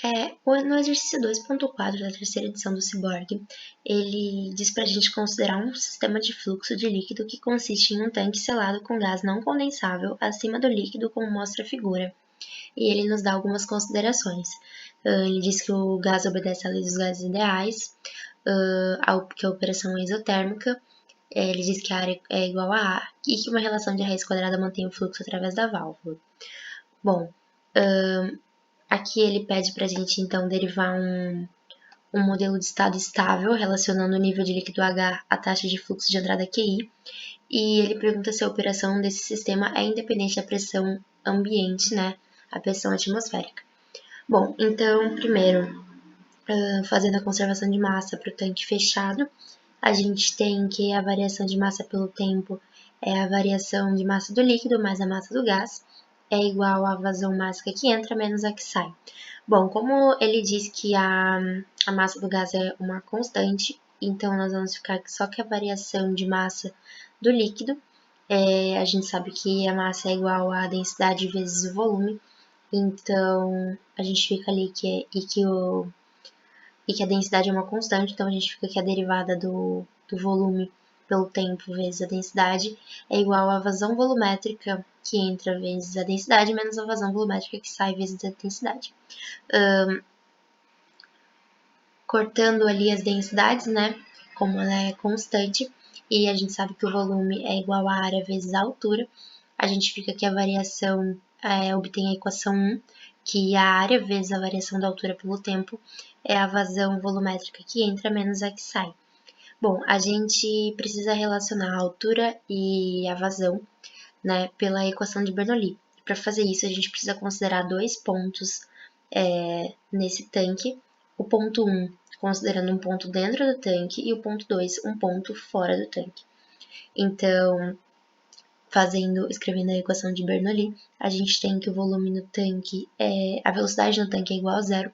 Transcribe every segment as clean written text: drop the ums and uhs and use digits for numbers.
No exercício 2.4 da terceira edição do Cyborg, ele diz para a gente considerar um sistema de fluxo de líquido que consiste em um tanque selado com gás não condensável acima do líquido, como mostra a figura. E ele nos dá algumas considerações. Ele diz que o gás obedece à lei dos gases ideais, que a operação é isotérmica. Ele diz que a área é igual a A e que uma relação de raiz quadrada mantém o fluxo através da válvula. Bom, aqui ele pede para a gente, então, derivar um modelo de estado estável, relacionando o nível de líquido H à taxa de fluxo de entrada QI, e ele pergunta se a operação desse sistema é independente da pressão ambiente, né, a pressão atmosférica. Bom, então, primeiro, fazendo a conservação de massa para o tanque fechado, a gente tem que a variação de massa pelo tempo é a variação de massa do líquido mais a massa do gás, é igual à vazão máxima que entra menos a que sai. Bom, como ele diz que a massa do gás é uma constante, então nós vamos ficar só que a variação de massa do líquido. A gente sabe que a massa é igual à densidade vezes o volume, então a gente fica ali que a densidade é uma constante, então a gente fica que a derivada do volume pelo tempo vezes a densidade é igual à vazão volumétrica que entra vezes a densidade menos a vazão volumétrica que sai vezes a densidade. Cortando ali as densidades, né, como ela é constante, e a gente sabe que o volume é igual à área vezes a altura, a gente fica que a variação obtém a equação 1, que a área vezes a variação da altura pelo tempo é a vazão volumétrica que entra menos a que sai. Bom, a gente precisa relacionar a altura e a vazão, né, pela equação de Bernoulli. Para fazer isso, a gente precisa considerar dois pontos nesse tanque. O ponto 1, considerando um ponto dentro do tanque, e o ponto 2, um ponto fora do tanque. Então, escrevendo a equação de Bernoulli, a gente tem que o volume no tanque, a velocidade no tanque é igual a zero,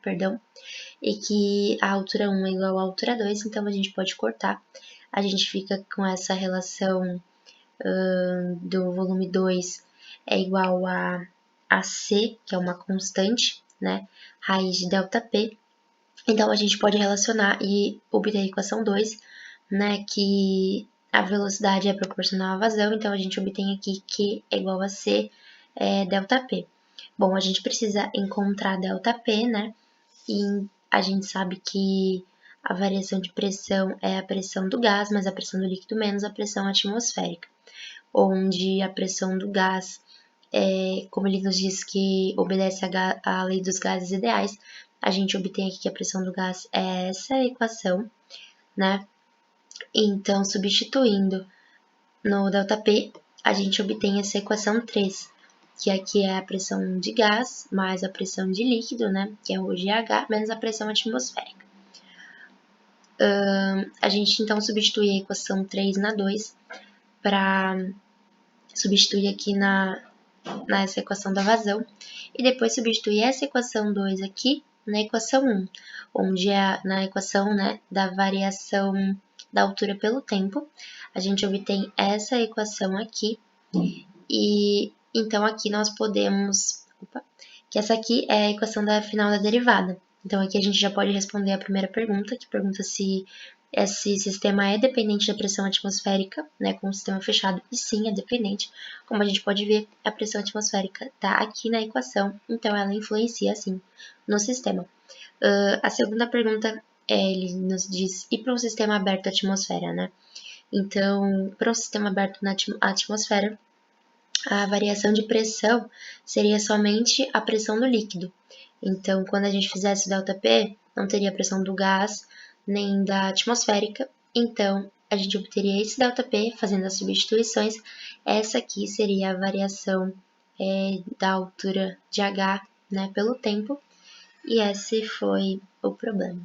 e que a altura 1 é igual à altura 2, então a gente pode cortar. A gente fica com essa relação do volume 2 é igual a C, que é uma constante, né, raiz de ΔP. Então, a gente pode relacionar e obter a equação 2, né, que a velocidade é proporcional à vazão, então a gente obtém aqui Q é igual a C ΔP. Bom, a gente precisa encontrar ΔP, né, e a gente sabe que a variação de pressão é a pressão do gás, mas a pressão do líquido menos a pressão atmosférica, onde a pressão do gás, como ele nos diz que obedece à lei dos gases ideais, a gente obtém aqui que a pressão do gás é essa equação, né? Então, substituindo no ΔP, a gente obtém essa equação 3, que aqui é a pressão de gás mais a pressão de líquido, né? Que é o GH, menos a pressão atmosférica. A gente então substitui a equação 3 na 2 para substituir aqui nessa equação da vazão, e depois substituir essa equação 2 aqui na equação 1, onde na equação, né, da variação da altura pelo tempo, a gente obtém essa equação aqui, e então aqui nós podemos, que essa aqui é a equação final da derivada. Então aqui a gente já pode responder a primeira pergunta, que pergunta se esse sistema é dependente da pressão atmosférica, né, com o sistema fechado, e sim, é dependente. Como a gente pode ver, a pressão atmosférica está aqui na equação, então ela influencia, sim, no sistema. A segunda pergunta, ele nos diz, e para um sistema aberto à atmosfera, né? Então, para um sistema aberto na atmosfera, a variação de pressão seria somente a pressão do líquido. Então, quando a gente fizesse o ΔP, não teria a pressão do gás nem da atmosférica. Então, a gente obteria esse ΔP fazendo as substituições. Essa aqui seria a variação da altura de H, né, pelo tempo. E esse foi o problema.